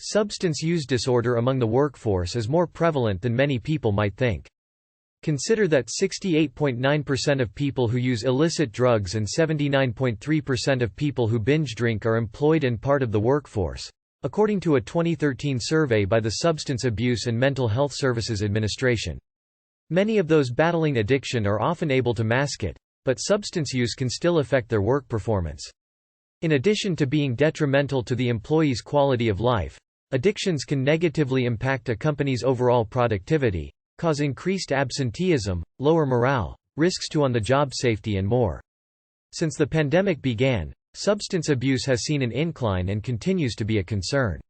Substance use disorder among the workforce is more prevalent than many people might think. Consider that 68.9% of people who use illicit drugs and 79.3% of people who binge drink are employed and part of the workforce, according to a 2013 survey by the Substance Abuse and Mental Health Services Administration. Many of those battling addiction are often able to mask it, but substance use can still affect their work performance. In addition to being detrimental to the employee's quality of life, addictions can negatively impact a company's overall productivity, cause increased absenteeism, lower morale, risks to on-the-job safety and more. Since the pandemic began, substance abuse has seen an incline and continues to be a concern.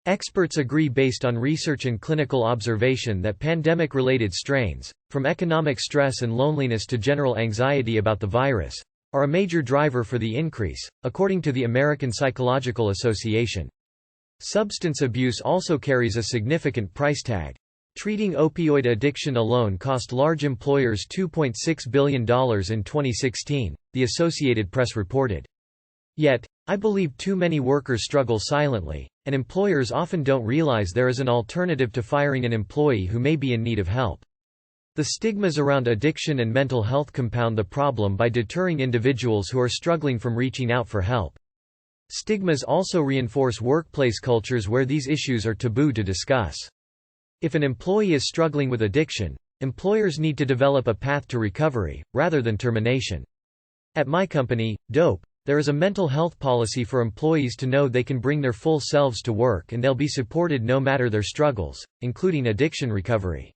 Experts agree based on research and clinical observation that pandemic-related strains, from economic stress and loneliness to general anxiety about the virus, are a major driver for the increase, according to the American Psychological Association. Substance abuse also carries a significant price tag. Treating opioid addiction alone cost large employers $2.6 billion in 2016, the Associated Press reported. Yet, I believe too many workers struggle silently, and employers often don't realize there is an alternative to firing an employee who may be in need of help. The stigmas around addiction and mental health compound the problem by deterring individuals who are struggling from reaching out for help. Stigmas also reinforce workplace cultures where these issues are taboo to discuss. If an employee is struggling with addiction, employers need to develop a path to recovery, rather than termination. At my company, DOPE, there is a mental health policy for employees to know they can bring their full selves to work and they'll be supported no matter their struggles, including addiction recovery.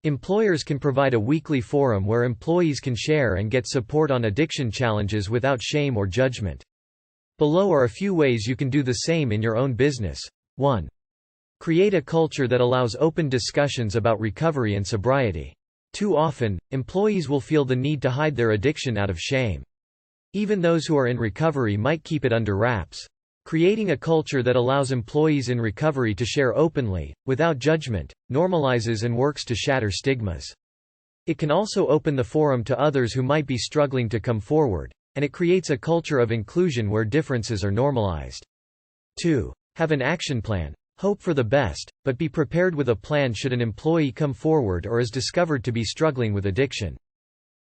Employers can provide a weekly forum where employees can share and get support on addiction challenges without shame or judgment. Below are a few ways you can do the same in your own business. 1. Create a culture that allows open discussions about recovery and sobriety. Too often, employees will feel the need to hide their addiction out of shame. Even those who are in recovery might keep it under wraps. Creating a culture that allows employees in recovery to share openly, without judgment, normalizes and works to shatter stigmas. It can also open the forum to others who might be struggling to come forward, and it creates a culture of inclusion where differences are normalized. 2. Have an action plan. Hope for the best, but be prepared with a plan should an employee come forward or is discovered to be struggling with addiction.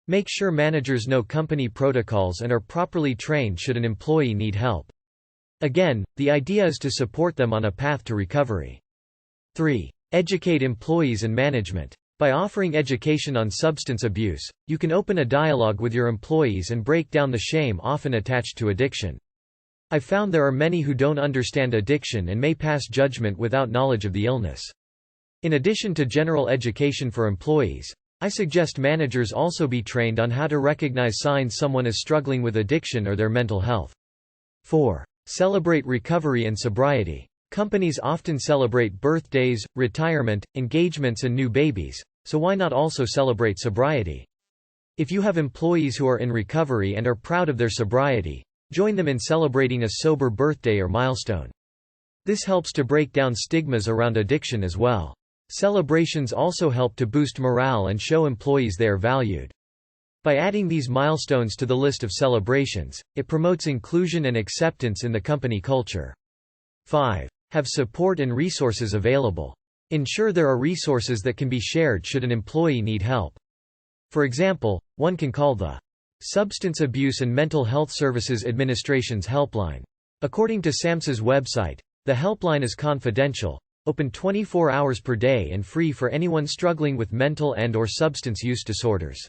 Make sure managers know company protocols and are properly trained should an employee need help. Again, the idea is to support them on a path to recovery. 3. Educate employees and management. By offering education on substance abuse, you can open a dialogue with your employees and break down the shame often attached to addiction. I've found there are many who don't understand addiction and may pass judgment without knowledge of the illness. In addition to general education for employees, I suggest managers also be trained on how to recognize signs someone is struggling with addiction or their mental health. 4. Celebrate recovery and sobriety. Companies often celebrate birthdays, retirement, engagements and new babies, so why not also celebrate sobriety? If you have employees who are in recovery and are proud of their sobriety, join them in celebrating a sober birthday or milestone. This helps to break down stigmas around addiction as well. Celebrations also help to boost morale and show employees they are valued. By adding these milestones to the list of celebrations, it promotes inclusion and acceptance in the company culture. 5. Have support and resources available. Ensure there are resources that can be shared should an employee need help. For example, one can call the Substance Abuse and Mental Health Services Administration's helpline. According to SAMHSA's website, the helpline is confidential, open 24 hours per day and free for anyone struggling with mental and/or substance use disorders.